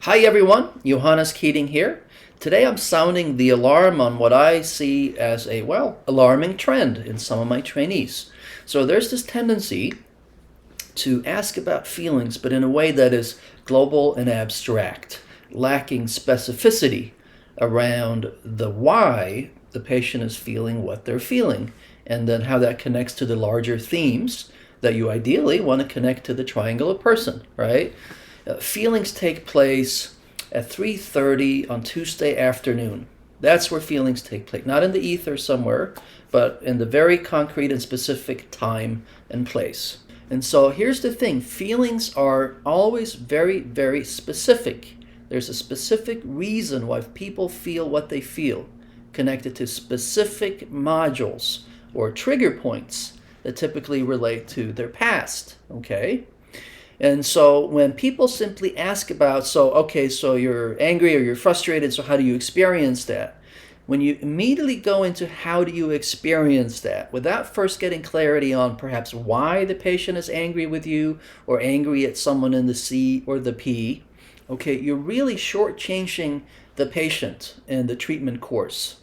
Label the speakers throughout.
Speaker 1: Hi everyone, Johannes Keating here. Today I'm sounding the alarm on what I see as a, alarming trend in some of my trainees. So there's this tendency to ask about feelings, but in a way that is global and abstract, lacking specificity around the why the patient is feeling what they're feeling, and then how that connects to the larger themes that you ideally want to connect to the triangular person, right? Feelings take place at 3:30 on Tuesday afternoon. That's where feelings take place, not in the ether somewhere, but in the very concrete and specific time and place. And so here's the thing, feelings are always very, very specific. There's a specific reason why people feel what they feel, connected to specific modules or trigger points that typically relate to their past, okay? And so when people simply ask about, so you're angry or you're frustrated, so how do you experience that? When you immediately go into how do you experience that, without first getting clarity on perhaps why the patient is angry with you or angry at someone in the C or the P, okay, you're really shortchanging the patient in the treatment course.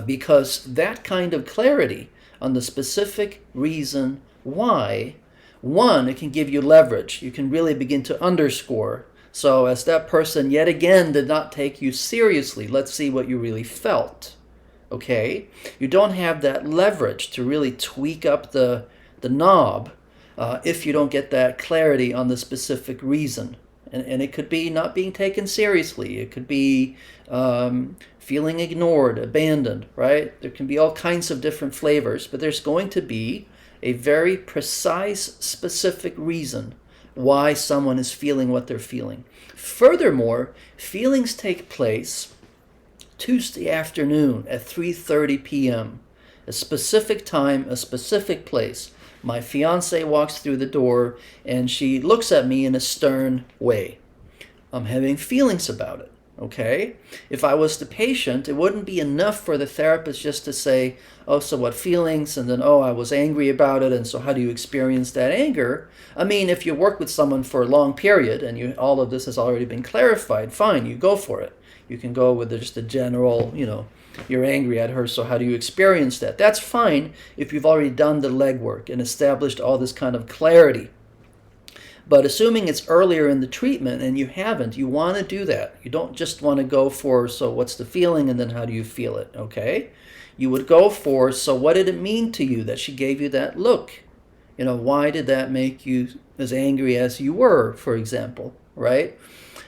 Speaker 1: Because that kind of clarity on the specific reason why, one, it can give you leverage. You can really begin to underscore. So as that person yet again did not take you seriously, let's see what you really felt. Okay? You don't have that leverage to really tweak up the knob if you don't get that clarity on the specific reason. And it could be not being taken seriously. It could be feeling ignored, abandoned, right? There can be all kinds of different flavors, but there's going to be a very precise, specific reason why someone is feeling what they're feeling. Furthermore, feelings take place Tuesday afternoon at 3:30 p.m., a specific time, a specific place. My fiance walks through the door and she looks at me in a stern way. I'm having feelings about it, okay? If I was the patient, it wouldn't be enough for the therapist just to say, oh, so what feelings? And then, oh, I was angry about it, and so how do you experience that anger? I mean, if you work with someone for a long period and all of this has already been clarified, fine, you go for it. You can go with just a general, you're angry at her, so how do you experience that? That's fine if you've already done the legwork and established all this kind of clarity. But assuming it's earlier in the treatment and you haven't, you want to do that. You don't just want to go for, so what's the feeling and then how do you feel it, okay? You would go for, so what did it mean to you that she gave you that look? Why did that make you as angry as you were, for example, right?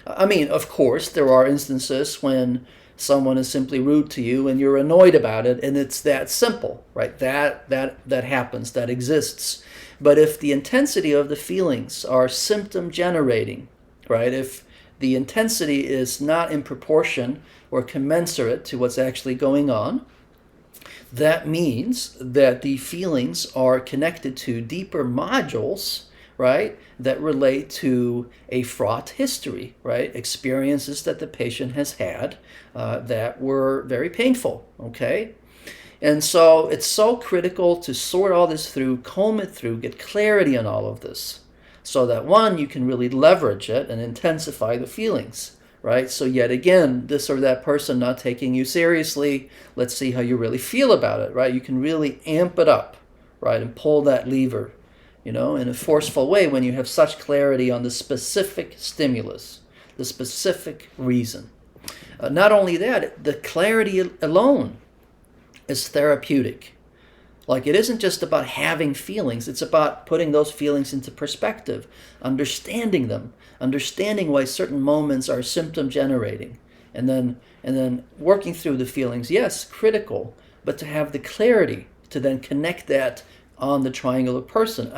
Speaker 1: I mean, of course, there are instances when someone is simply rude to you and you're annoyed about it, and it's that simple, right? That happens, that exists. But if the intensity of the feelings are symptom generating, right? If the intensity is not in proportion or commensurate to what's actually going on, that means that the feelings are connected to deeper modules, right, that relate to a fraught history, right, experiences that the patient has had that were very painful, okay? And so it's so critical to sort all this through, comb it through, get clarity on all of this, so that one, you can really leverage it and intensify the feelings. Right? So yet again, this or that person not taking you seriously, let's see how you really feel about it, right? You can really amp it up, right? And pull that lever, in a forceful way when you have such clarity on the specific stimulus, the specific reason. Not only that, the clarity alone is therapeutic. Like, it isn't just about having feelings, it's about putting those feelings into perspective, understanding them, understanding why certain moments are symptom generating, and then working through the feelings. Yes, critical, but to have the clarity to then connect that on the triangular person.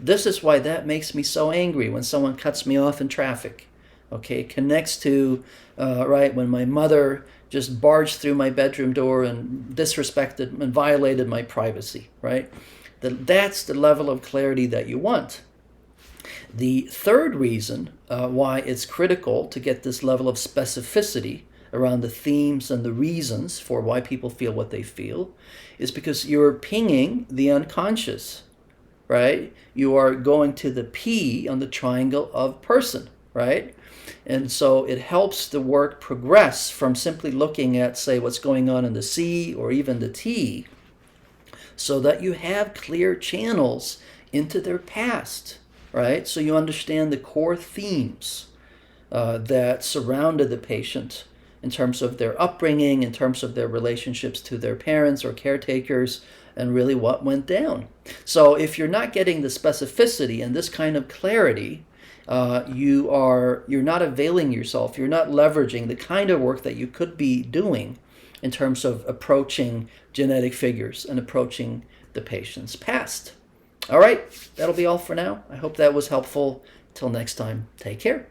Speaker 1: This is why that makes me so angry when someone cuts me off in traffic. Okay, connects to, right, when my mother just barged through my bedroom door and disrespected and violated my privacy, right? That's the level of clarity that you want. The third reason why it's critical to get this level of specificity around the themes and the reasons for why people feel what they feel is because you're pinging the unconscious, right? You are going to the P on the triangle of person. right? And so it helps the work progress from simply looking at, say, what's going on in the C or even the T, so that you have clear channels into their past, right? So you understand the core themes that surrounded the patient in terms of their upbringing, in terms of their relationships to their parents or caretakers, and really what went down. So if you're not getting the specificity and this kind of clarity, you're not availing yourself, you're not leveraging the kind of work that you could be doing in terms of approaching genetic figures and approaching the patient's past. All right, that'll be all for now. I hope that was helpful. Till next time, take care.